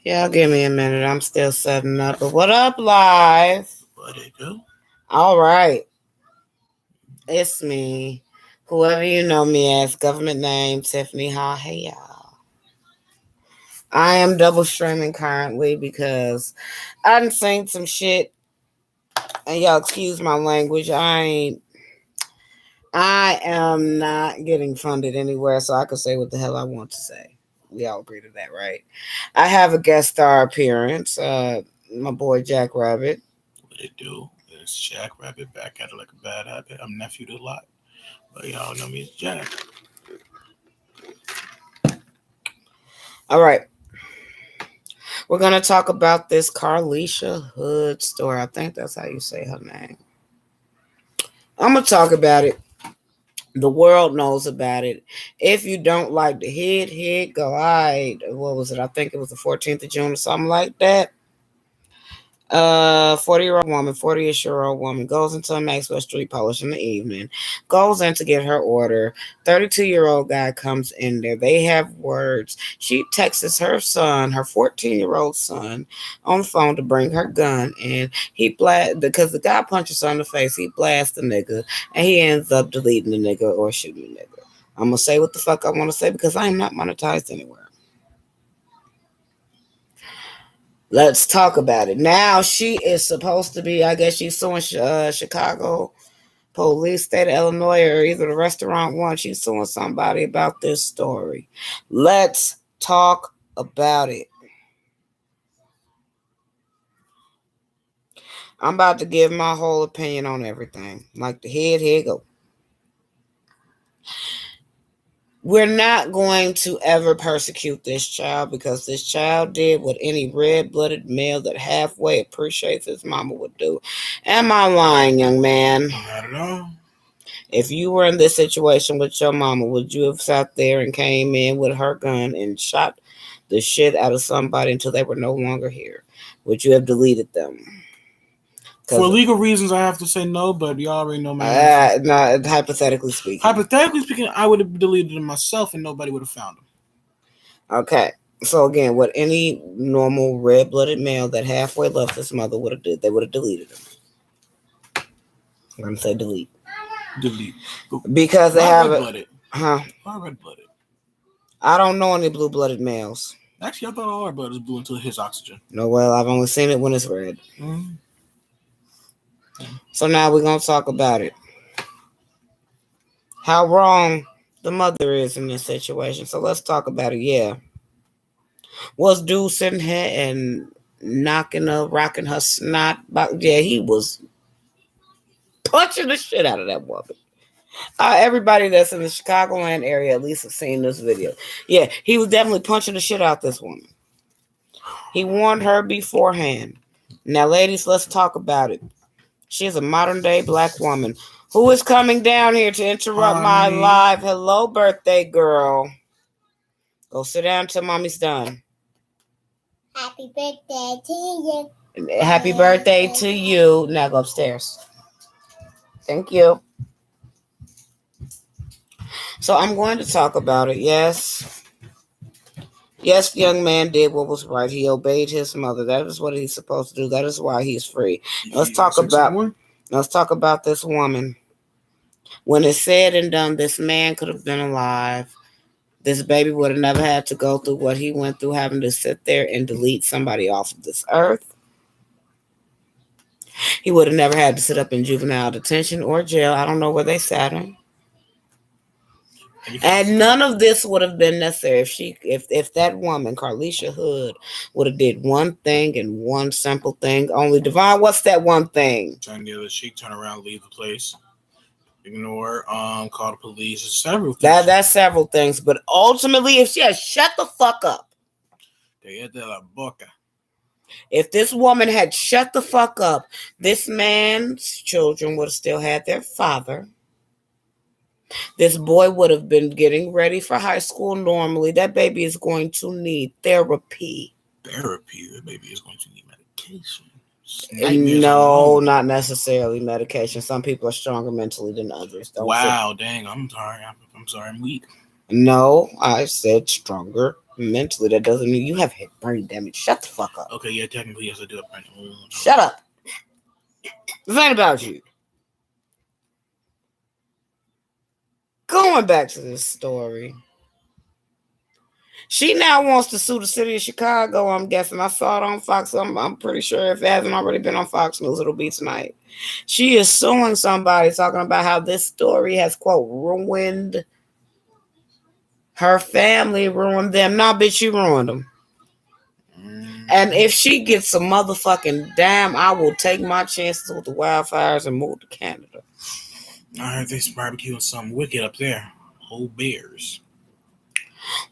Yeah, give me a minute. I'm still setting up. But what up, live? What it do? All right. It's me. Whoever you know me as, government name, Tiffany Ha. Hey, y'all. I am double streaming currently because I done seen some shit. And y'all excuse my language. I am not getting funded anywhere, so I can say what the hell I want to say. We all agree to that, right? I have a guest star appearance. My boy Jack Rabbit. What it do? It's Jack Rabbit back at it like a bad habit. I'm nephew to a lot. But y'all know me as Jack. All right. We're going to talk about this Carlisha Hood story. I think that's how you say her name. I'm going to talk about it. The world knows about it. If you don't like the hit, go. All right. What was it? I think it was the 14th of June or something like that. 40-year-old woman goes into a Maxwell Street Polish in the evening, goes in to get her order. 32-year-old guy comes in there. They have words. She texts her son, her 14-year-old son, on the phone to bring her gun. And he blast because the guy punches her in the face. He blasts the nigga, and he ends up deleting the nigga or shooting the nigga. I'm gonna say what the fuck I want to say because I am not monetized anywhere. Let's talk about it. Now she is supposed to be, I guess she's suing Chicago police, state of Illinois, or either the restaurant one. She's suing somebody about this story. Let's talk about it. I'm about to give my whole opinion on everything. Like the head, here go. We're not going to ever persecute this child because this child did what any red-blooded male that halfway appreciates his mama would do. Am I lying, young man? Not at all. If you were in this situation with your mama, would you have sat there and came in with her gun and shot the shit out of somebody until they were no longer here? Would you have deleted them? For legal reasons, I have to say no, but you already know my answer. No, hypothetically speaking. Hypothetically speaking, I would have deleted them myself and nobody would have found them. Okay. So again, what any normal red-blooded male that halfway loves his mother would have did, they would have deleted him. I'm gonna say delete. Delete. Because they have red-blooded. Huh? Why red-blooded? I don't know any blue-blooded males. Actually, I thought all our blood was blue until his oxygen. No, well, I've only seen it when it's red. Mm-hmm. So now we're gonna talk about it. How wrong the mother is in this situation. So let's talk about it. Yeah. Was dude sitting here and rocking her snot? Yeah, he was punching the shit out of that woman. Everybody that's in the Chicagoland area at least has seen this video. Yeah, he was definitely punching the shit out this woman. He warned her beforehand. Now, ladies, let's talk about it. She is a modern day black woman who is coming down here to interrupt my live. Hello, birthday girl. Go sit down till mommy's done. Happy birthday to you. Happy birthday to you. Now go upstairs. Thank you. So I'm going to talk about it. Yes. Yes, the young man did what was right. He obeyed his mother. That is what he's supposed to do. That is why he's free. Let's talk about this woman. When it's said and done, this man could have been alive. This baby would have never had to go through what he went through, having to sit there and delete somebody off of this earth. He would have never had to sit up in juvenile detention or jail. I don't know where they sat him. And none of this would have been necessary if that woman, Carlisha Hood, would have did one thing and one simple thing only. Devon, what's that one thing? Turn the other cheek, turn around, leave the place. Ignore, call the police. Several things. That's several things. But ultimately, if she had shut the fuck up. If this woman had shut the fuck up, this man's children would have still had their father. This boy would have been getting ready for high school normally. That baby is going to need therapy. Therapy? The baby is going to need medication. No, not necessarily medication. Some people are stronger mentally than others. Wow, dang, I'm sorry. I'm weak. No, I said stronger Mentally, that doesn't mean you have brain damage. Shut the fuck up. Okay, yeah, technically yes, I do have brain. Shut up. This ain't about you. Going back to this story. She now wants to sue the city of Chicago, I'm guessing. I saw it on Fox. I'm pretty sure if it hasn't already been on Fox News, it'll be tonight. She is suing somebody, talking about how this story has, quote, ruined her family, ruined them. Nah, bitch, you ruined them. And if she gets a motherfucking dime, I will take my chances with the wildfires and move to Canada. I heard they barbecuing something wicked up there. Whole bears.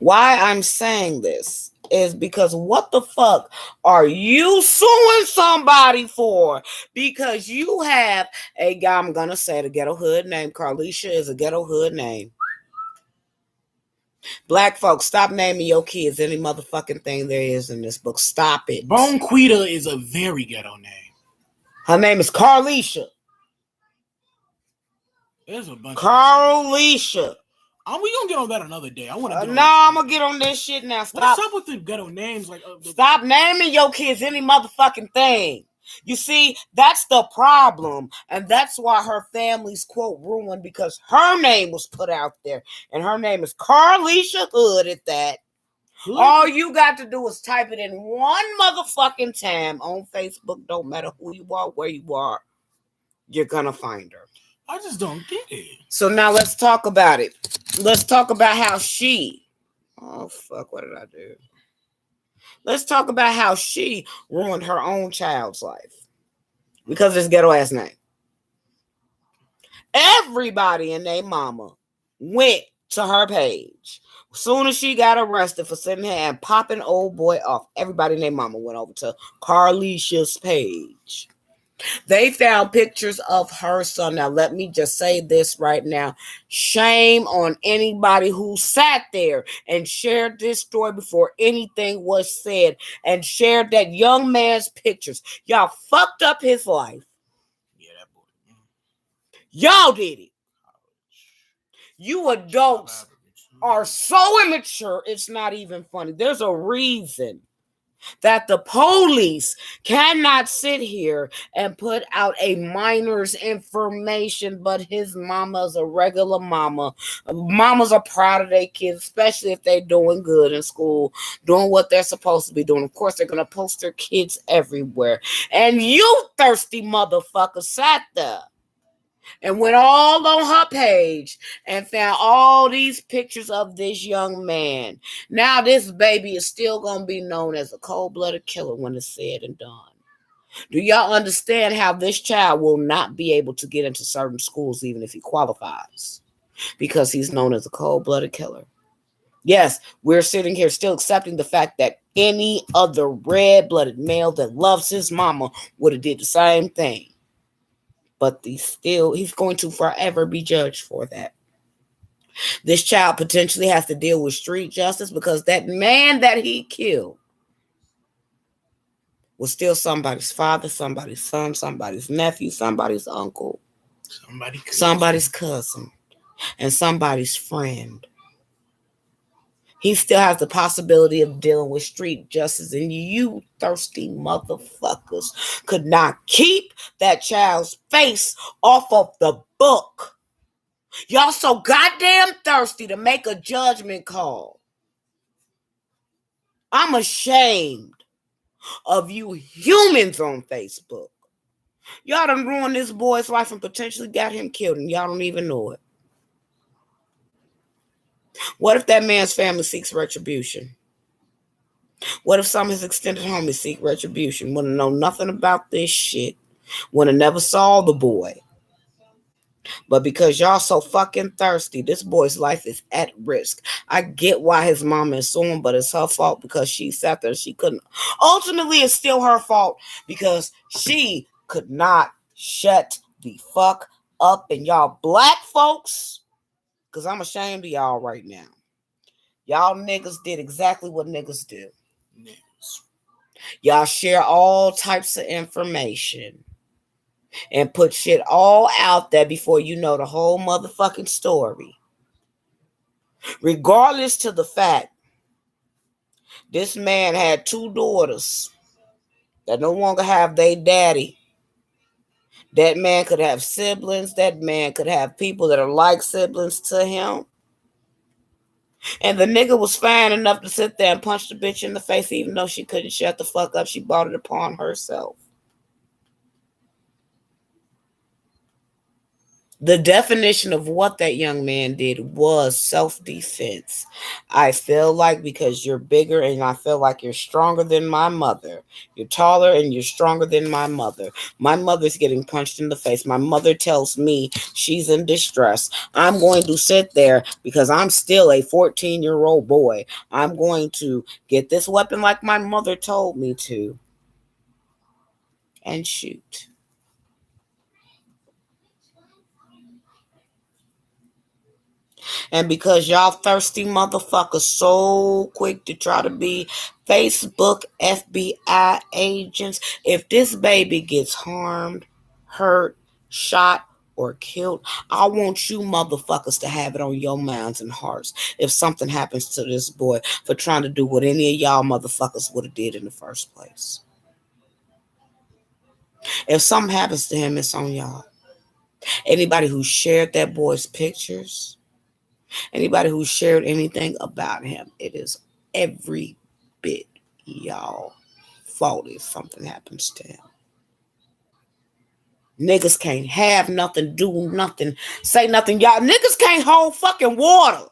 Why I'm saying this is because what the fuck are you suing somebody for? Because you have a guy, I'm gonna say the ghetto hood name. Carlisha is a ghetto hood name. Black folks, stop naming your kids any motherfucking thing there is in this book. Stop it. Bonquita is a very ghetto name. Her name is Carlisha. There's a bunch Carlisha. We gonna get on that another day. I want to. No, I'm gonna get on this shit now. Stop. What's up with the ghetto names? Stop naming your kids any motherfucking thing. You see, that's the problem, and that's why her family's, quote, ruined, because her name was put out there, and her name is Carlisha Hood at that. Hood? All you got to do is type it in one motherfucking time on Facebook. Don't matter who you are, where you are, you're gonna find her. I just don't get it. So now let's talk about it. Let's talk about how she... Oh, fuck, what did I do? Let's talk about how she ruined her own child's life. Because of this ghetto-ass name. Everybody and their mama went to her page. As soon as she got arrested for sitting here and popping old boy off, everybody and their mama went over to Carlisha's page. They found pictures of her son. Now, let me just say this right now. Shame on anybody who sat there and shared this story before anything was said and shared that young man's pictures. Y'all fucked up his life. Yeah, that boy. Y'all did it. You adults are so immature, it's not even funny. There's a reason that the police cannot sit here and put out a minor's information, but his mama's a regular mama. Mamas are proud of their kids, especially if they're doing good in school, doing what they're supposed to be doing. Of course, they're going to post their kids everywhere. And you thirsty motherfucker sat there and went all on her page and found all these pictures of this young man. Now this baby is still going to be known as a cold-blooded killer when it's said and done. Do y'all understand how this child will not be able to get into certain schools even if he qualifies? Because he's known as a cold-blooded killer. Yes, we're sitting here still accepting the fact that any other red-blooded male that loves his mama would have did the same thing. But he's going to forever be judged for that. This child potentially has to deal with street justice because that man that he killed was still somebody's father, somebody's son, somebody's nephew, somebody's uncle, somebody's cousin, and somebody's friend. He still has the possibility of dealing with street justice, and you thirsty motherfuckers could not keep that child's face off of the book. Y'all so goddamn thirsty to make a judgment call. I'm ashamed of you humans on Facebook. Y'all done ruined this boy's life and potentially got him killed, and y'all don't even know it. What if that man's family seeks retribution? What if some of his extended homies seek retribution? Wouldn't know nothing about this shit. Wouldn't never saw the boy. But because y'all so fucking thirsty, this boy's life is at risk. I get why his mama is suing, but it's her fault because she sat there and she couldn't. Ultimately, it's still her fault because she could not shut the fuck up. And y'all black folks, because I'm ashamed of y'all right now. Y'all niggas did exactly what niggas do. Y'all share all types of information and put shit all out there before you know the whole motherfucking story. Regardless to the fact This man had two daughters that no longer have their daddy. That man could have siblings. That man could have people that are like siblings to him. And the nigga was fine enough to sit there and punch the bitch in the face, even though she couldn't shut the fuck up. She brought it upon herself. The definition of what that young man did was self-defense. I feel like because you're bigger and I feel like you're stronger than my mother. You're taller and you're stronger than my mother. My mother's getting punched in the face. My mother tells me she's in distress. I'm going to sit there because I'm still a 14-year-old boy. I'm going to get this weapon like my mother told me to and shoot. And because y'all thirsty motherfuckers so quick to try to be Facebook FBI agents, if this baby gets harmed, hurt, shot, or killed, I want you motherfuckers to have it on your minds and hearts if something happens to this boy for trying to do what any of y'all motherfuckers would have did in the first place. If something happens to him, it's on y'all. Anybody who shared that boy's pictures, anybody who shared anything about him, it is every bit y'all fault if something happens to him. Niggas can't have nothing, do nothing, say nothing. Y'all niggas can't hold fucking water.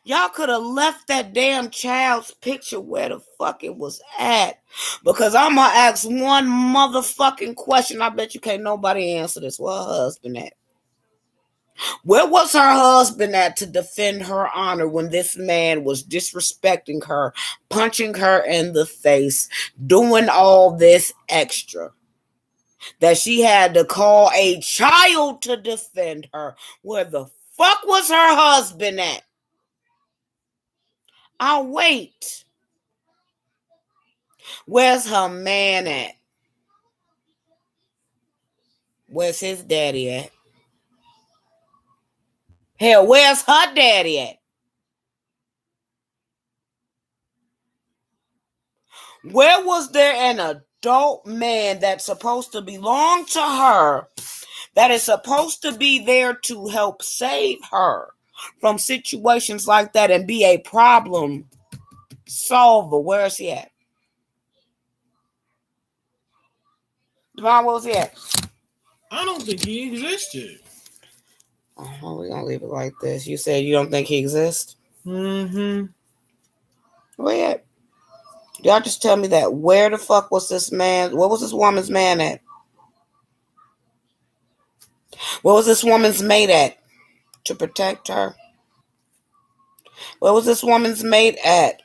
Y'all could have left that damn child's picture where the fuck it was at. Because I'm going to ask one motherfucking question. I bet you can't nobody answer this. Where her husband at? Where was her husband at to defend her honor when this man was disrespecting her, punching her in the face, doing all this extra? That she had to call a child to defend her. Where the fuck was her husband at? I'll wait. Where's her man at? Where's his daddy at? Hell, where's her daddy at? Where was there an adult man that's supposed to belong to her, that is supposed to be there to help save her from situations like that and be a problem solver? Where is he at? Devon, where was he at? I don't think he existed. Oh, we're going to leave it like this. You said you don't think he exists? Mm-hmm. Where he at? Y'all just tell me that. Where the fuck was this man? Where was this woman's man at? Where was this woman's mate at to protect her? Where was this woman's mate at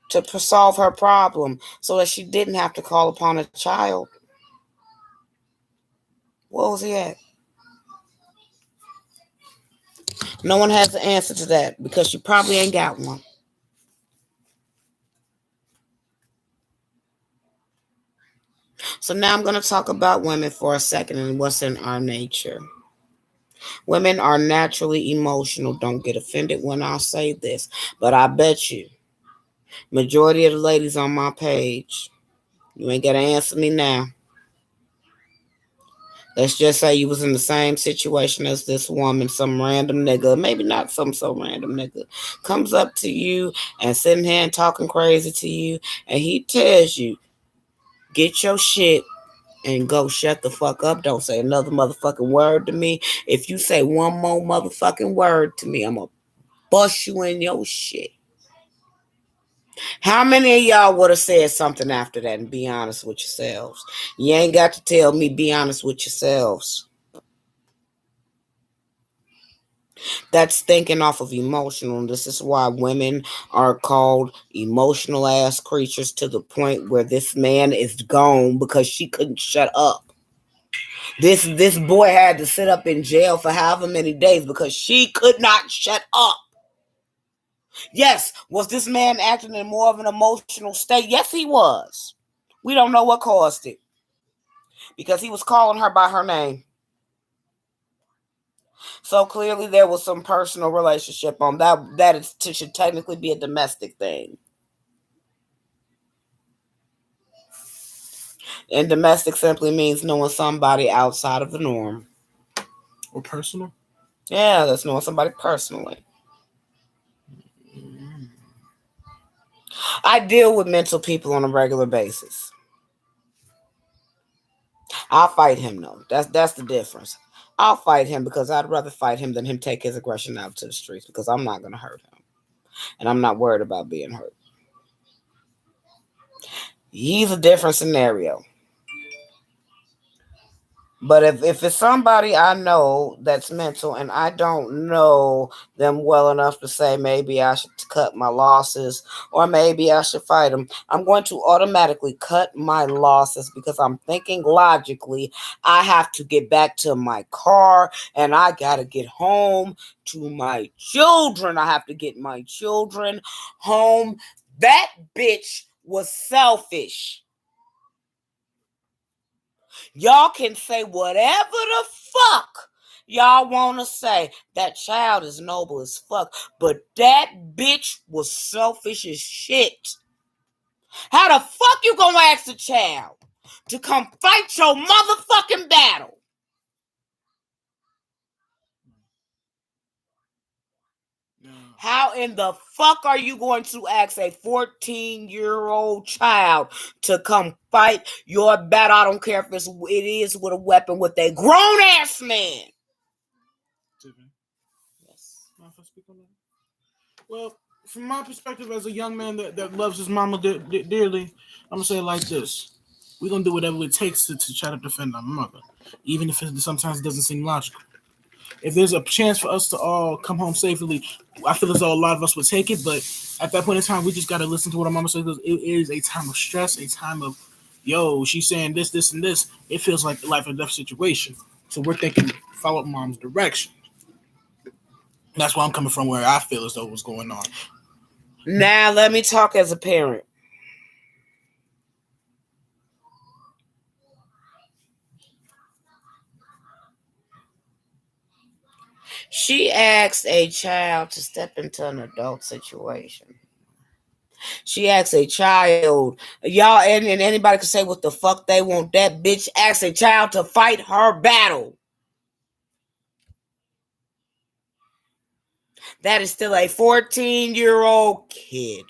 to solve her problem so that she didn't have to call upon a child? Where was he at? No one has the answer to that because you probably ain't got one. So now I'm going to talk about women for a second and what's in our nature. Women are naturally emotional. Don't get offended when I say this, but I bet you majority of the ladies on my page, you ain't got to answer me now. Let's just say you was in the same situation as this woman, some random nigga, maybe not some so random nigga, comes up to you and sitting here and talking crazy to you, and he tells you, get your shit and go shut the fuck up. Don't say another motherfucking word to me. If you say one more motherfucking word to me, I'm gonna bust you in your shit. How many of y'all would have said something after that and be honest with yourselves? You ain't got to tell me, be honest with yourselves. That's thinking off of emotional. This is why women are called emotional ass creatures to the point where this man is gone because she couldn't shut up. This boy had to sit up in jail for however many days because she could not shut up. Yes, was this man acting in more of an emotional state? Yes, he was. We don't know what caused it because he was calling her by her name. So clearly there was some personal relationship on that. That is, should technically be a domestic thing. And domestic simply means knowing somebody outside of the norm. Or personal? Yeah, that's knowing somebody personally. I deal with mental people on a regular basis. I'll fight him though. That's the difference. I'll fight him because I'd rather fight him than him take his aggression out to the streets because I'm not gonna hurt him. And I'm not worried about being hurt. He's a different scenario. But if it's somebody I know that's mental and I don't know them well enough to say maybe I should cut my losses or maybe I should fight them, I'm going to automatically cut my losses because I'm thinking logically. I have to get back to my car and I got to get home to my children. I have to get my children home. That bitch was selfish. Y'all can say whatever the fuck y'all want to say. That child is noble as fuck. But that bitch was selfish as shit. How the fuck you gonna ask a child to come fight your motherfucking battle? How in the fuck are you going to ask a 14-year-old child to come fight your battle? I don't care if it is with a weapon with a grown ass man. Yes. Well, from my perspective as a young man that loves his mama dearly, I'm going to say it like this. We're going to do whatever it takes to try to defend our mother, even if it sometimes doesn't seem logical. If there's a chance for us to all come home safely, I feel as though a lot of us would take it. But at that point in time, we just got to listen to what our mama says. It is a time of stress, a time of, yo, she's saying this, this, and this. It feels like a life or death situation. So we're thinking, follow mom's direction. That's where I'm coming from, where I feel as though what's going on. Now, let me talk as a parent. She asked a child to step into an adult situation. She asked a child, y'all, and anybody can say what the fuck they want. That bitch asked a child to fight her battle. That is still a 14-year-old kid.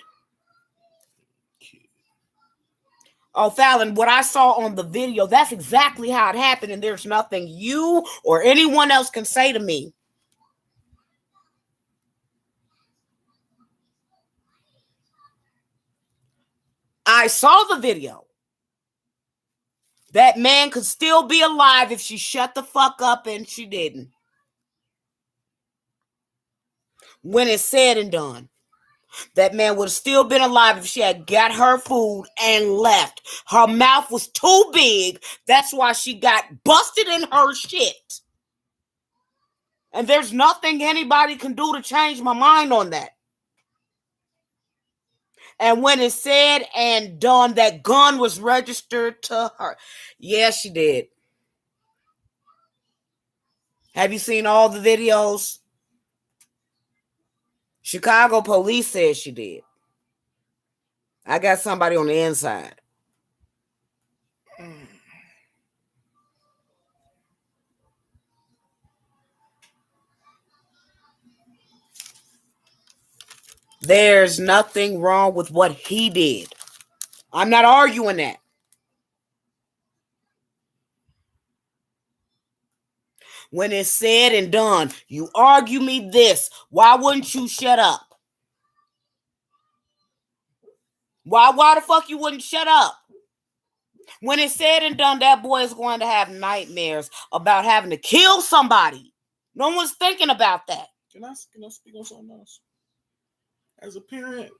Oh, Fallon, what I saw on the video, that's exactly how it happened, and there's nothing you or anyone else can say to me. I saw the video. That man could still be alive if she shut the fuck up, and she didn't. When it's said and done, that man would have still been alive if she had got her food and left. Her mouth was too big. That's why she got busted in her shit. And there's nothing anybody can do to change my mind on that. And when it's said and done, that gun was registered to her. Yes, she did. Have you seen all the videos? Chicago police said she did. I got somebody on the inside. There's nothing wrong with what he did. I'm not arguing that. When it's said and done, you argue me this. Why wouldn't you shut up? Why the fuck you wouldn't shut up? When it's said and done, that boy is going to have nightmares about having to kill somebody. No one's thinking about that. Can I speak on something else? As a parent,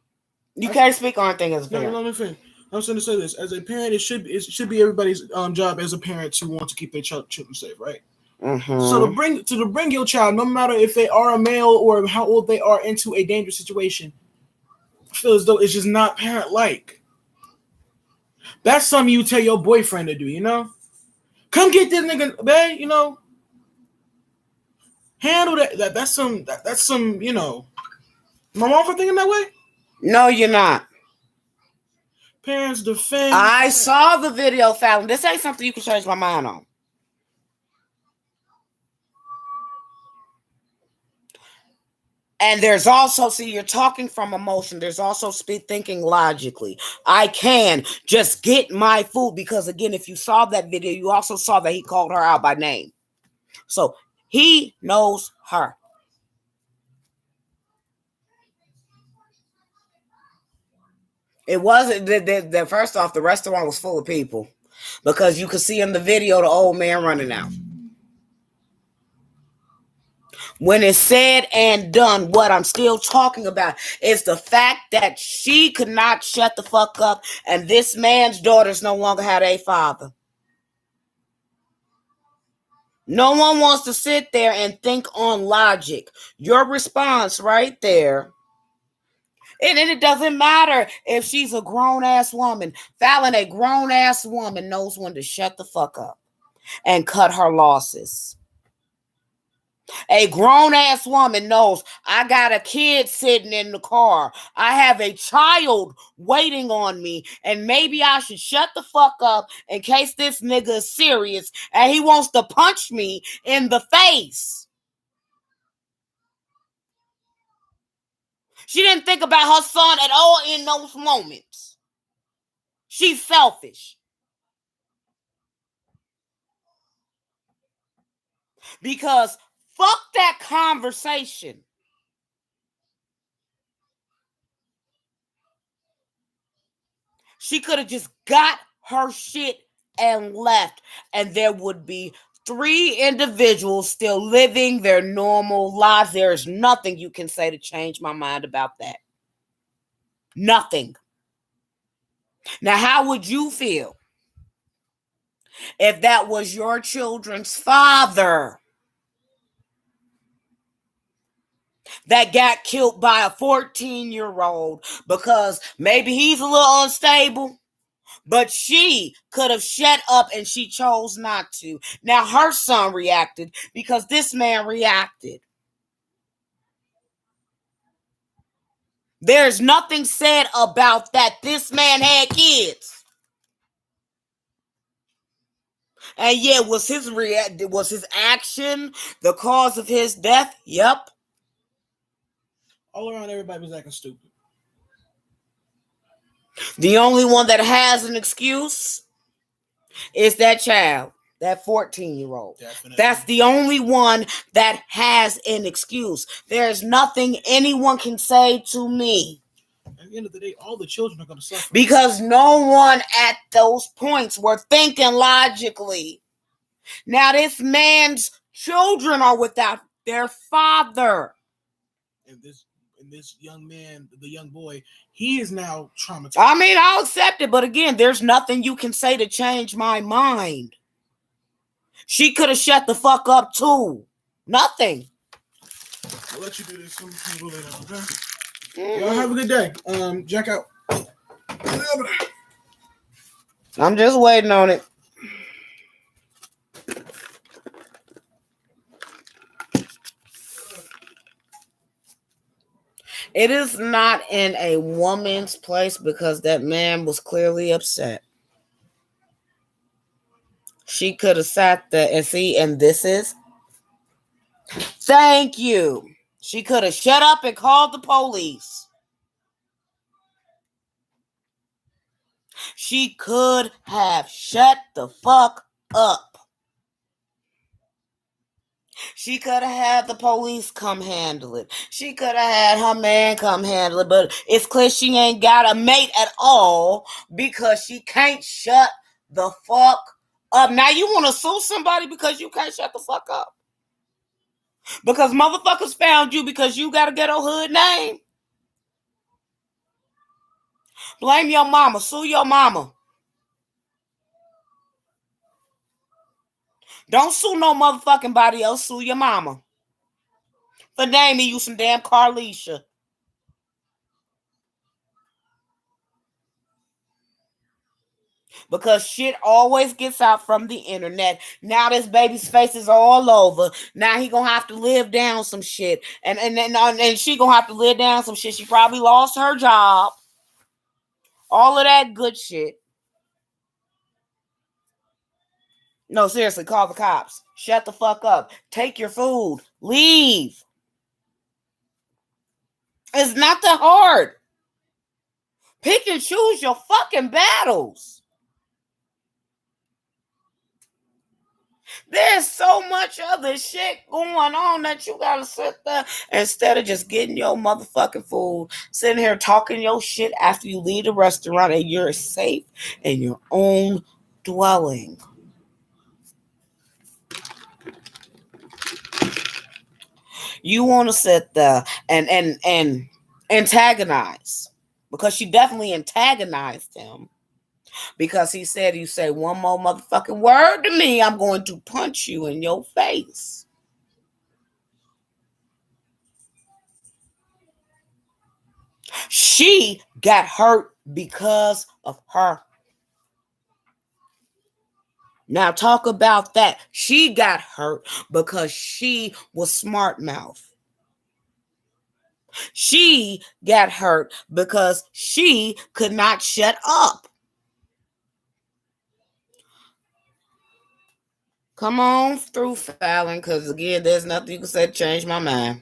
you can't speak on anything as a parent. No, let me finish. I'm going to say this. As a parent, it should be everybody's job as a parent to want to keep their children safe, right? Mm-hmm. So to bring your child, no matter if they are a male or how old they are, into a dangerous situation, I feel as though it's just not parent-like. That's something you tell your boyfriend to do, you know? Come get this nigga, babe, you know? Handle that. That's some. That's some. You know. My mom for thinking that way. No, you're not. Parents defend. I saw the video, Fallon. This ain't something you can change my mind on. And there's also, see, you're talking from emotion. There's also thinking logically. I can just get my food because, again, if you saw that video, you also saw that he called her out by name. So he knows her. It wasn't the first off, the restaurant was full of people because you could see in the video the old man running out. When it's said and done, what I'm still talking about is the fact that she could not shut the fuck up, and this man's daughters no longer had a father. No one wants to sit there and think on logic. Your response right there, and it doesn't matter if she's a grown-ass woman. Fallon, a grown-ass woman, knows when to shut the fuck up and cut her losses. A grown-ass woman knows I got a kid sitting in the car. I have a child waiting on me, and maybe I should shut the fuck up in case this nigga is serious and he wants to punch me in the face. She didn't think about her son at all in those moments. She's selfish. Because fuck that conversation. She could have just got her shit and left, and there would be 3 individuals still living their normal lives. There is nothing you can say to change my mind about that. Nothing. Now, how would you feel if that was your children's father that got killed by a 14-year-old because maybe he's a little unstable? But she could have shut up and she chose not to. Now her son reacted because this man reacted. There's nothing said about that. This man had kids. And yeah, was his action the cause of his death? Yep. All around, everybody was acting stupid. The only one that has an excuse is that child, that 14-year-old. Definitely. That's the only one that has an excuse. There's nothing anyone can say to me. At the end of the day, all the children are going to suffer. Because no one at those points were thinking logically. Now this man's children are without their father. And this young man, the young boy, he is now traumatized. I mean, I'll accept it, but again, there's nothing you can say to change my mind. She could have shut the fuck up too. Nothing. I'll let you do this. I'm going to go later, okay? Mm-hmm. Y'all have a good day. Jack out. I'm just waiting on it. It is not in a woman's place because that man was clearly upset. She could have sat there and see, and this is, thank you. She could have shut up and called the police. She could have shut the fuck up. She could have had the police come handle it. She could have had her man come handle it. But it's clear she ain't got a mate at all because she can't shut the fuck up. Now you want to sue somebody because you can't shut the fuck up? Because motherfuckers found you because you got a ghetto hood name? Blame your mama. Sue your mama. Don't sue no motherfucking body else. Sue your mama. For naming you some damn Carlisha. because shit always gets out from the internet. Now this baby's face is all over. Now he gonna have to live down some shit, and she gonna have to live down some shit. She probably lost her job. All of that good shit. No, seriously, call the cops. Shut the fuck up. Take your food. Leave. It's not that hard. Pick and choose your fucking battles. There's so much other shit going on that you gotta sit there instead of just getting your motherfucking food, sitting here talking your shit after you leave the restaurant and you're safe in your own dwelling. You want to sit there and antagonize, because she definitely antagonized him, because he said, you say one more motherfucking word to me, I'm going to punch you in your face. She got hurt because of her. Now talk about that. She got hurt because she was smart mouth. She got hurt because she could not shut up. Come on through, Fallon, because again, there's nothing you can say to change my mind.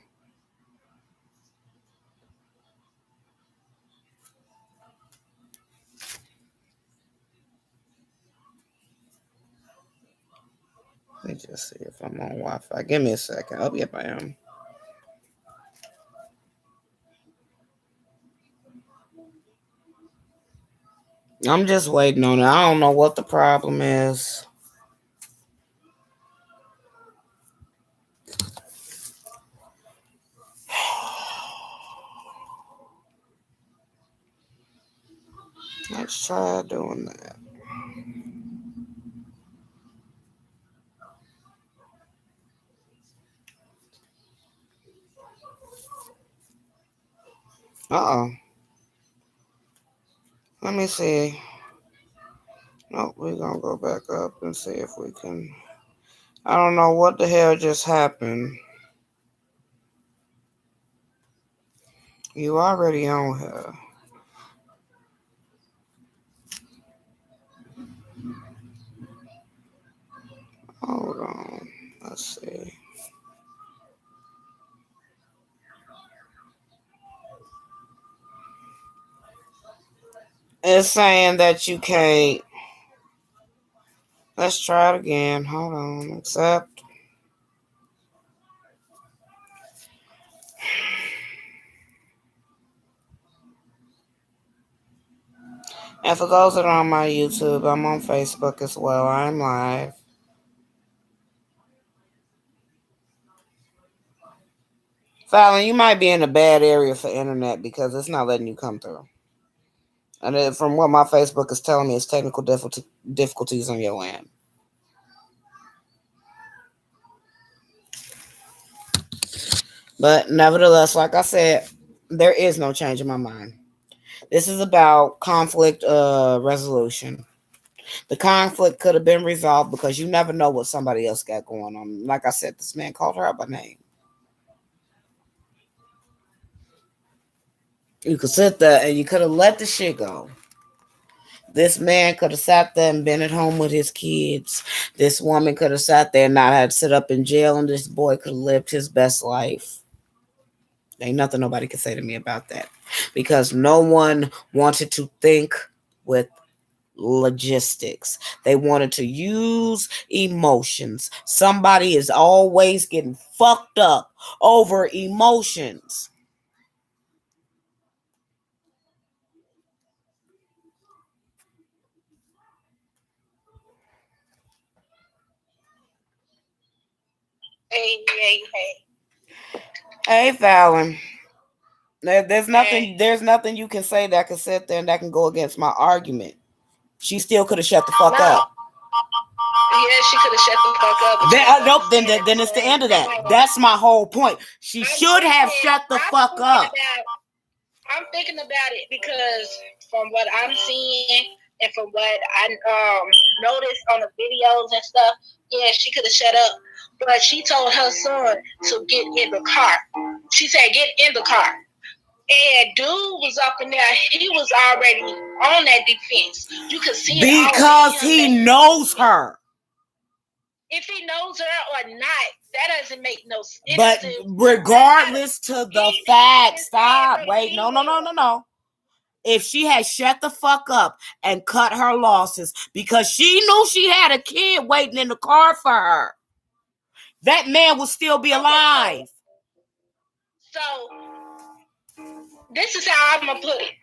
Let me just see if I'm on Wi-Fi. Give me a second. Oh, yep, I am. I'm just waiting on it. I don't know what the problem is. Let's try doing that. Uh-oh. Let me see. Nope, we're going to go back up and see if we can. I don't know what the hell just happened. You already on here. Hold on. Let's see. It's saying that you can't. Let's try it again. Hold on. Accept. And for those that are on my YouTube, I'm on Facebook as well. I'm live. Fallon, you might be in a bad area for internet because it's not letting you come through. And from what my Facebook is telling me, it's technical difficulties on your end. But nevertheless, like I said, there is no change in my mind. This is about conflict resolution. The conflict could have been resolved because you never know what somebody else got going on. Like I said, this man called her out by name. You could sit there and you could have let the shit go. This man could have sat there and been at home with his kids. This woman could have sat there and not had to sit up in jail, and this boy could have lived his best life. Ain't nothing nobody can say to me about that, because no one wanted to think with logistics. They wanted to use emotions. Somebody is always getting fucked up over emotions. Hey, Fallon. There's nothing you can say that can sit there and that can go against my argument. She still could have shut the fuck up. Yeah, she could have shut the fuck up. Nope, then it's the end of that. That's my whole point. She should have shut the fuck up. I'm thinking about it because from what I'm seeing, And from what I noticed on the videos and stuff, yeah, she could have shut up. But she told her son to get in the car. She said, "Get in the car." And dude was up in there. He was already on that defense. You could see it all because in him. he knows her. If he knows her or not, that doesn't make no sense. But regardless to the fact, stop. Wait, no. If she had shut the fuck up and cut her losses because she knew she had a kid waiting in the car for her, that man would still be alive. So this is how I'm gonna put it.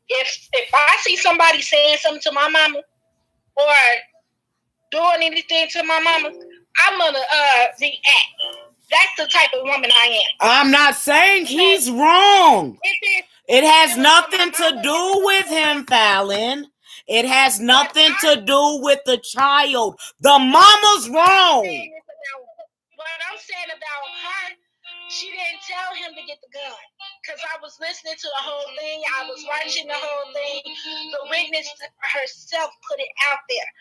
If I see somebody saying something to my mama or doing anything to my mama, I'm gonna react. That's the type of woman I am. I'm not saying he's wrong. It has nothing to do with him, Fallon. It has nothing to do with the child. The mama's wrong. What I'm saying about her, she didn't tell him to get the gun. Because I was listening to the whole thing. I was watching the whole thing. The witness herself put it out there.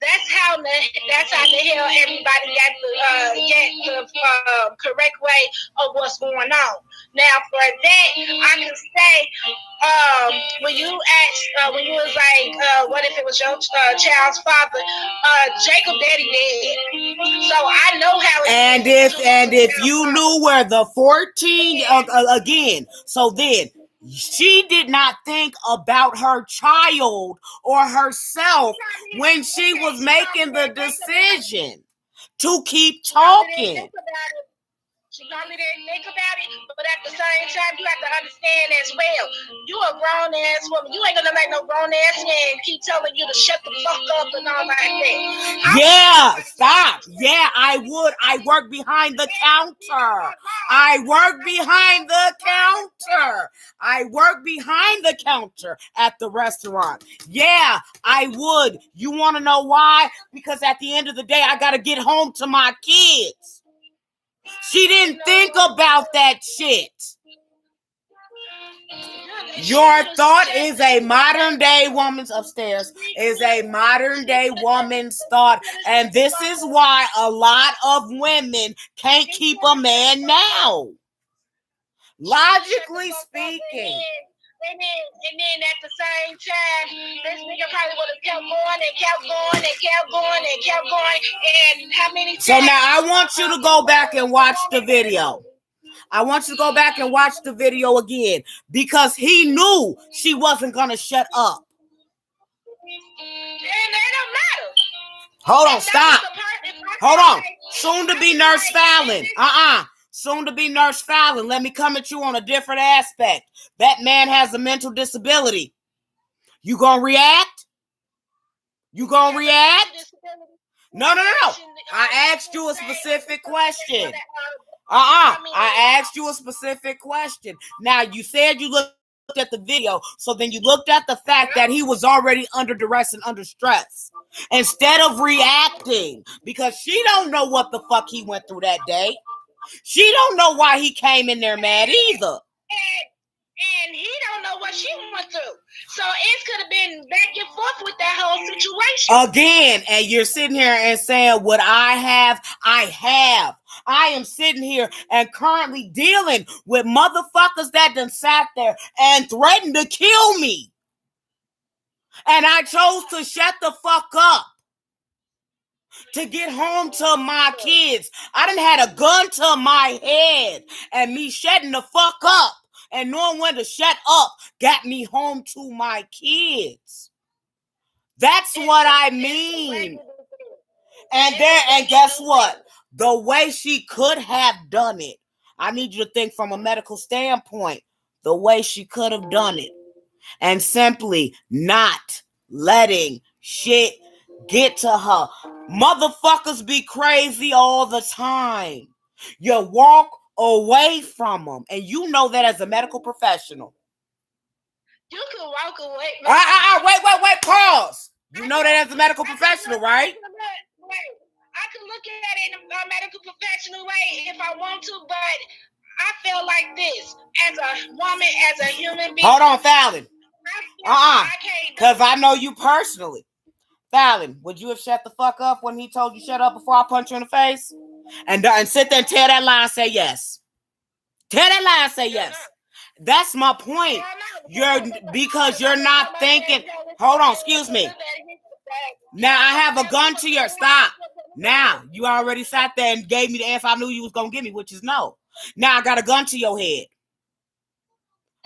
That's how the hell everybody got the correct way of what's going on. Now, for that, I can say, when you asked, when you was like, what if it was your child's father? Jacob daddy dead, so I know how it is. And if you knew where the 14 again, so then she did not think about her child or herself when she was making the decision to keep talking. She probably didn't think about it, but at the same time, you have to understand as well. You a grown ass woman. You ain't gonna let no grown ass man keep telling you to shut the fuck up and all like that. Yeah, stop. Yeah, I would. I work behind the counter. I work behind the counter. I work behind the counter at the restaurant. Yeah, I would. You want to know why? Because at the end of the day, I got to get home to my kids. She didn't think about that shit. Your thought is a modern day woman's upstairs, is a modern day woman's thought. And this is why a lot of women can't keep a man now. Logically speaking. And then at the same time, this nigga probably would have kept going and kept going and kept going and kept going. And how many times? So now I want you to go back and watch the video. I want you to go back and watch the video again because he knew she wasn't going to shut up. And that don't matter. Hold on, stop. Hold on. Soon to be Nurse Fallon. Soon to be Nurse Fallon. Let me come at you on a different aspect. That man has a mental disability. You gonna react? You gonna react? No. I asked you a specific question. I asked you a specific question. Now, you said you looked at the video, so then you looked at the fact that he was already under duress and under stress. Instead of reacting, because she don't know what the fuck he went through that day. She don't know why he came in there mad either. And he don't know what she went through. So it could have been back and forth with that whole situation. Again, and you're sitting here and saying, what I have, I have. I am sitting here and currently dealing with motherfuckers that done sat there and threatened to kill me. And I chose to shut the fuck up to get home to my kids. I done had a gun to my head, and me shutting the fuck up and knowing when to shut up got me home to my kids. That's what I mean. And guess what? The way she could have done it, I need you to think from a medical standpoint, the way she could have done it, and simply not letting shit get to her. Motherfuckers be crazy all the time. You walk away from them, and you know that as a medical professional. You can walk away. Wait, pause. You know that as a medical professional, right? I can look at it in a medical professional way if I want to, but I feel like this as a woman, as a human being. Hold on, Fallon. Because I know you personally. Fallon, would you have shut the fuck up when he told you shut up before I punch you in the face? And sit there and tell that lie and say yes. Tell that lie and say yes. That's my point. Because you're not thinking. Hold on, excuse me. Now I have a gun to your stop. Now you already sat there and gave me the answer I knew you was gonna give me, which is no. Now I got a gun to your head.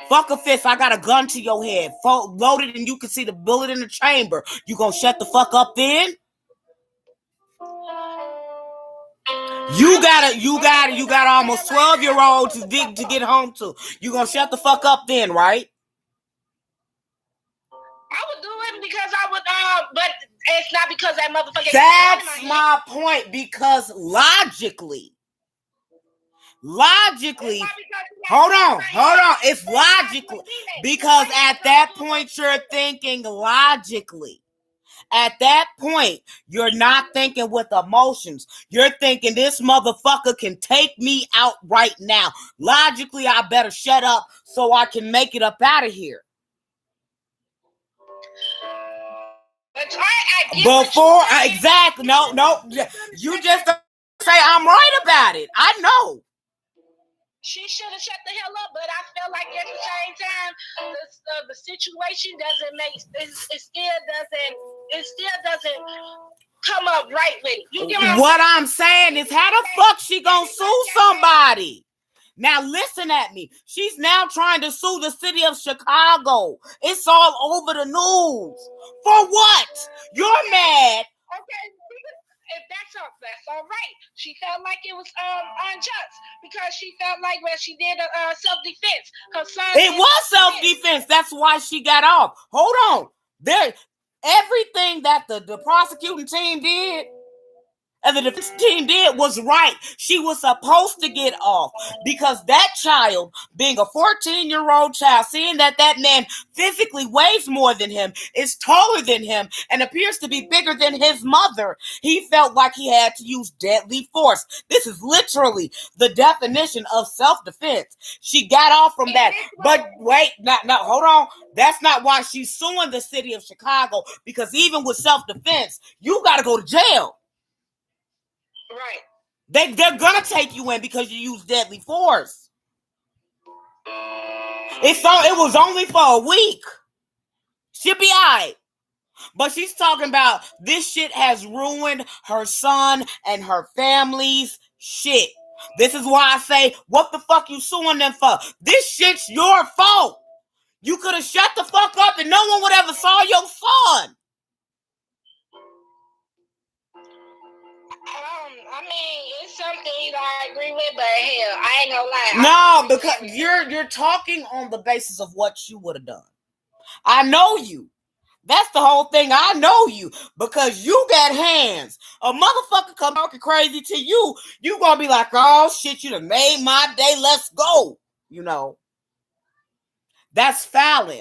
Fuck a fist, I got a gun to your head. Loaded and you can see the bullet in the chamber. You gonna shut the fuck up then? You got almost 12-year-olds to get home to. You gonna shut the fuck up then, right? I would do it because I would, but it's not because that motherfucker. That's my point. Because logically, hold on. It's logically because at that point you're thinking logically. At that point, you're not thinking with emotions. You're thinking this motherfucker can take me out right now. Logically, I better shut up so I can make it up out of here. Before, exactly. No. You just don't say I'm right about it. I know. She should have shut the hell up, but I feel like at the same time, the situation doesn't make it still doesn't come up right with it. You get what I'm saying is, how the fuck she gonna sue somebody? Now listen at me. She's now trying to sue the city of Chicago. It's all over the news. For what? You're mad. Okay. If that's all right. She felt like it was unjust because she felt like she did a self-defense. Her son. It was self-defense. That's why she got off. Hold on. Everything that the prosecuting team did and the defense team did was right. She was supposed to get off because that child, being a 14-year-old child, seeing that man physically weighs more than him, is taller than him, and appears to be bigger than his mother, he felt like he had to use deadly force. This is literally the definition of self-defense. She got off from that. But wait, no, hold on. That's not why she's suing the city of Chicago, because even with self-defense, you got to go to jail. Right. They're gonna take you in because you use deadly force. It was only for a week. She'll be alright. But she's talking about this shit has ruined her son and her family's shit. This is why I say, what the fuck you suing them for? This shit's your fault. You could have shut the fuck up and no one would ever saw your son. I mean, it's something I agree with, but hell, I ain't gonna lie. No, because you're talking on the basis of what you would have done. I know you. That's the whole thing. I know you because you got hands. A motherfucker come talking crazy to you, you gonna be like, oh shit, you done made my day. Let's go. You know. That's Fallon.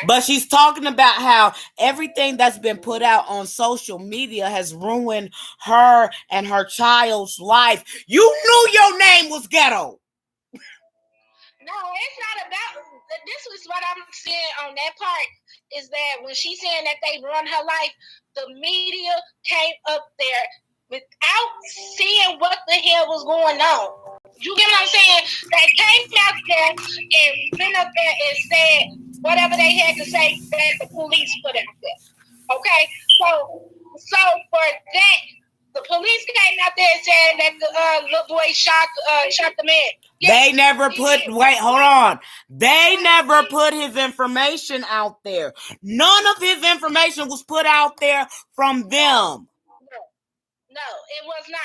But she's talking about how everything that's been put out on social media has ruined her and her child's life. You knew your name was ghetto. No, it's not about. This is what I'm saying on that part is that when she's saying that they run her life, the media came up there without seeing what the hell was going on. You get what I'm saying? They came out there and went up there and said whatever they had to say that the police put out there. Okay, so for that, the police came out there and said that the little boy shot the man. Yes, they never put. Wait, hold on. They never put his information out there. None of his information was put out there from them. No, it was not.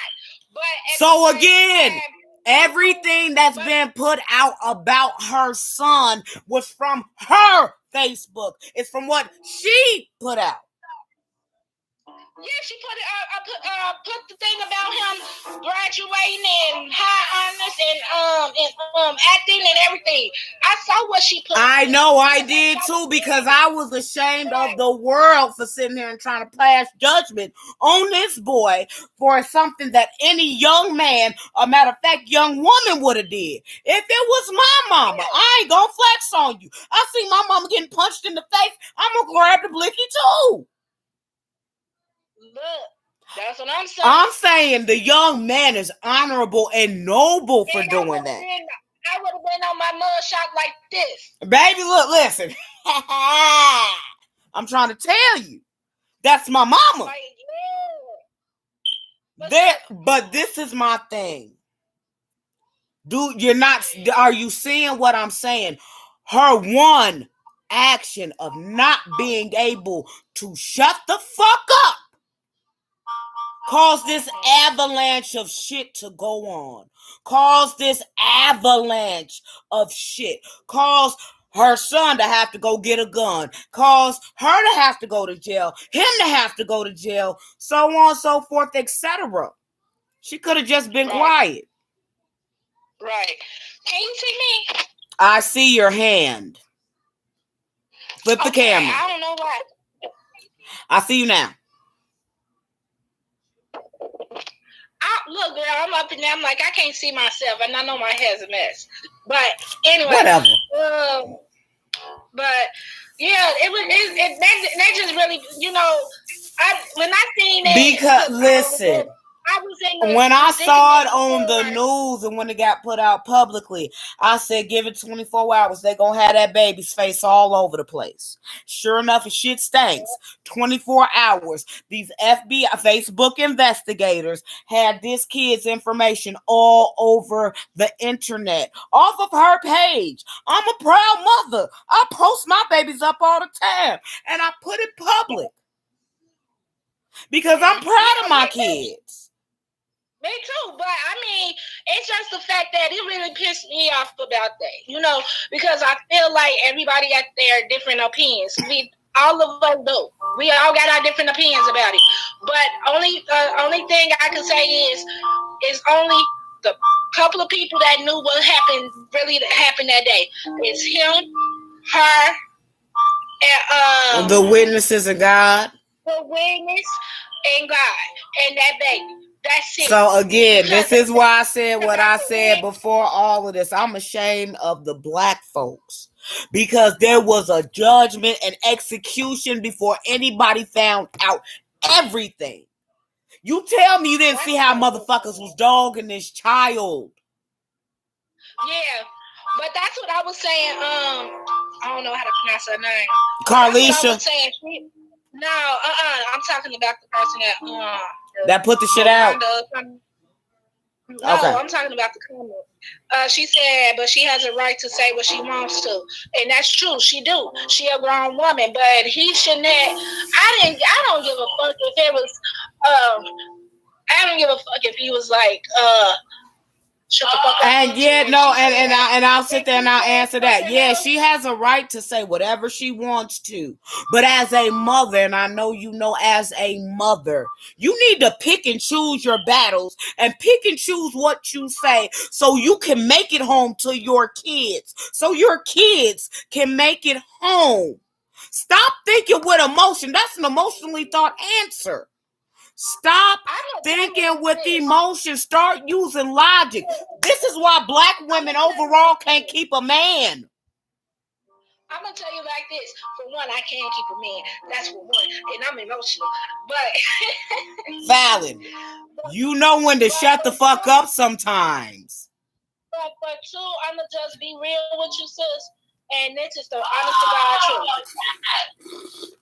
But so again, everything that's been put out about her son was from her Facebook. It's from what she put out. Yeah, she put the thing about him graduating and high and acting and everything. I saw what she put. I know I did too, because I was ashamed of the world for sitting here and trying to pass judgment on this boy for something that any young man, a matter of fact, young woman would have did. If it was my mama, I ain't gonna flex on you. I see my mama getting punched in the face, I'm gonna grab the blicky too. Look, that's what I'm saying. I'm saying the young man is honorable and noble for doing that. I would have been on my mugshot like this. Baby, look, listen. I'm trying to tell you. That's my mama. Like, yeah. But this is my thing. Dude, are you seeing what I'm saying? Her one action of not being able to shut the fuck up caused this avalanche of shit to go on. Caused this avalanche of shit. Caused her son to have to go get a gun. Caused her to have to go to jail. Him to have to go to jail. So on, so forth, etc. She could have just been quiet. Right. Can you see me? I see your hand. Flip the camera. I don't know why. I see you now. Look, girl, I'm up and down. I'm like, I can't see myself, and I know my hair's a mess. But anyway, whatever. But yeah, that just really, you know, when I seen that, because listen. When I saw it on the news and when it got put out publicly, I said, give it 24 hours. They're going to have that baby's face all over the place. Sure enough, it shit stinks. 24 hours. These FBI, Facebook investigators had this kid's information all over the internet, off of her page. I'm a proud mother. I post my babies up all the time, and I put it public because I'm proud of my kids. Me too, but I mean, it's just the fact that it really pissed me off about that, you know, because I feel like everybody got their different opinions. All of us do. We all got our different opinions about it. But only thing I can say is only the couple of people that knew what really happened that day. It's him, her, and the witnesses of God. The witness and God and that baby. That's it. So again, this is why I said what I said before all of this. I'm ashamed of the black folks because there was a judgment and execution before anybody found out everything. You tell me you didn't see how motherfuckers was dogging this child. Yeah, but that's what I was saying. I don't know how to pronounce her name. Carlisha. No, I'm talking about the person that put the shit out. No, okay. I'm talking about the comment. She said, but she has a right to say what she wants to, and that's true. She do. She a grown woman, but he shouldn't have. I don't give a fuck if it was. I don't give a fuck if he was like. Shut the fuck up. And yeah, no, and I'll sit there and I'll answer that. Yeah, she has a right to say whatever she wants to. But as a mother, and I know you know as a mother, you need to pick and choose your battles and pick and choose what you say so you can make it home to your kids. So your kids can make it home. Stop thinking with emotion. That's an emotionally thought answer. Stop thinking with emotion. Start using logic. This is why black women overall can't keep a man. I'm going to tell you like this. For one, I can't keep a man. That's for one. And I'm emotional. But valid. You know when to shut the fuck up sometimes. But for two, I'm going to just be real with you, sis. And this is the honest to God truth.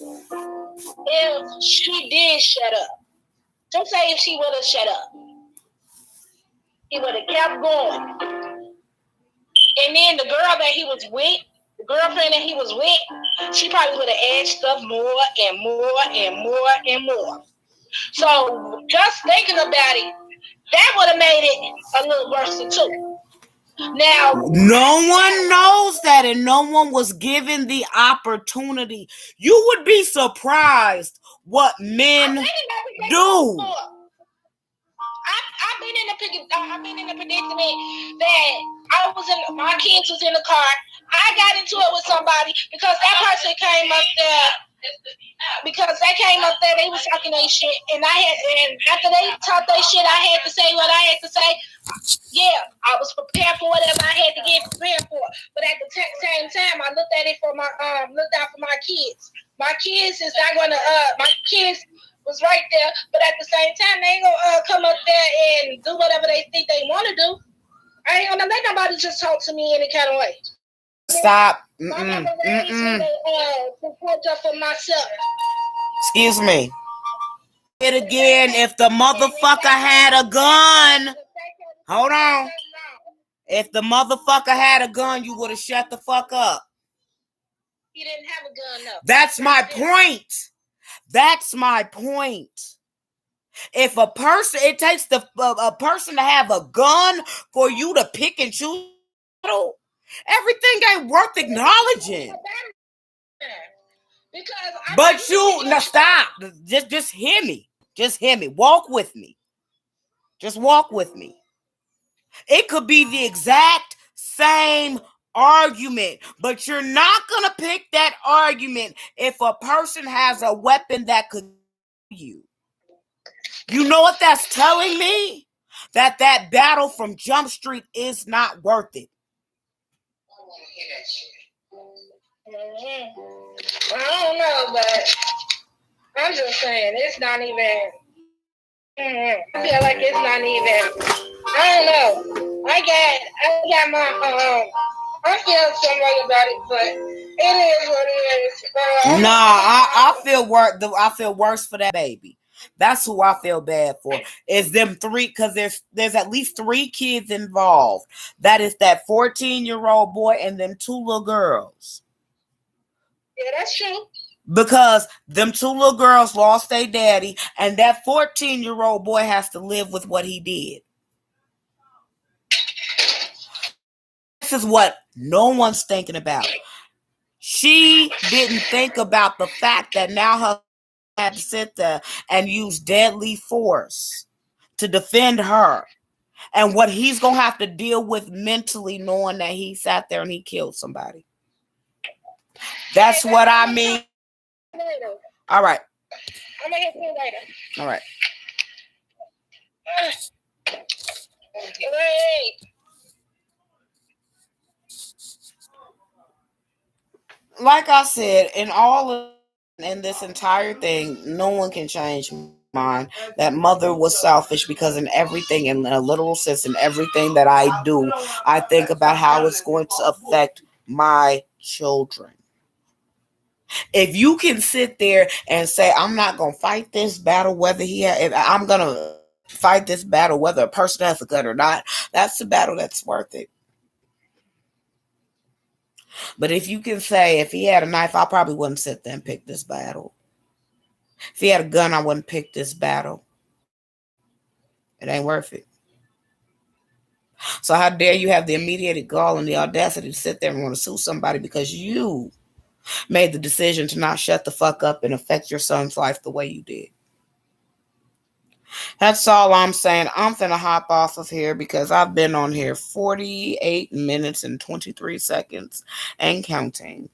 If she did shut up, don't say if she would have shut up, he would have kept going. And then the girl that he was with, the girlfriend that he was with, she probably would have added stuff more and more and more and more. So just thinking about it, that would have made it a little worse too. Now, no one knows that, and no one was given the opportunity. You would be surprised what men do. I've been in the I've been in a predicament that I was in. My kids was in the car. I got into it with somebody because that person came up there. Because they came up there, they was talking their shit, and after they talked their shit, I had to say what I had to say. Yeah, I was prepared for whatever I had to get prepared for. But at the same time, I looked at it for looked out for my kids. My kids is not gonna my kids was right there, but at the same time, they ain't gonna come up there and do whatever they think they want to do. I ain't gonna let nobody just talk to me any kind of way. Stop. My mama raised me to put up for myself. Excuse me. It again. If the motherfucker had a gun, hold on. If the motherfucker had a gun, you would have shut the fuck up. He didn't have a gun though. That's my point. That's my point. If a person, it takes a person to have a gun for you to pick and choose. Everything ain't worth acknowledging. But you now stop. Just hear me. Just hear me. Walk with me. Just walk with me. It could be the exact same argument, but you're not gonna pick that argument if a person has a weapon that could kill you. You know what that's telling me? That battle from Jump Street is not worth it. I don't know, but I'm just saying it's not even. I feel like it's not even. I don't know. I got my I feel some way about it, but it is what it is. Nah, I feel worse for that baby. That's who I feel bad for. Is them three, because there's at least 3 kids involved. That is that 14-year-old boy and them 2 little girls. Yeah, that's true. Because them 2 little girls lost their daddy, and that 14-year-old boy has to live with what he did. This is what no one's thinking about. She didn't think about the fact that now her had to sit there and use deadly force to defend her, and what he's gonna have to deal with mentally, knowing that he sat there and he killed somebody. That's what I mean. All right. I'm gonna hit you later. All right. Like I said, in this entire thing, no one can change my mind. That mother was selfish because in everything, in a literal sense, in everything that I do, I think about how it's going to affect my children. If you can sit there and say, I'm not going to fight this battle, I'm going to fight this battle, whether a person has a gun or not, that's the battle that's worth it. But if you can say, if he had a knife, I probably wouldn't sit there and pick this battle. If he had a gun, I wouldn't pick this battle. It ain't worth it. So how dare you have the immediate gall and the audacity to sit there and want to sue somebody because you made the decision to not shut the fuck up and affect your son's life the way you did. That's all I'm saying. I'm finna hop off of here because I've been on here 48 minutes and 23 seconds and counting.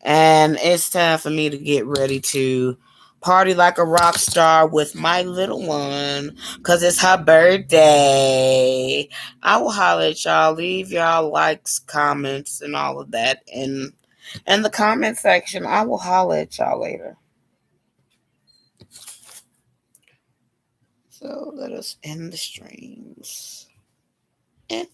And it's time for me to get ready to party like a rock star with my little one because it's her birthday. I will holler at y'all. Leave y'all likes, comments, and all of that in the comment section. I will holler at y'all later. So let us end the streams. End.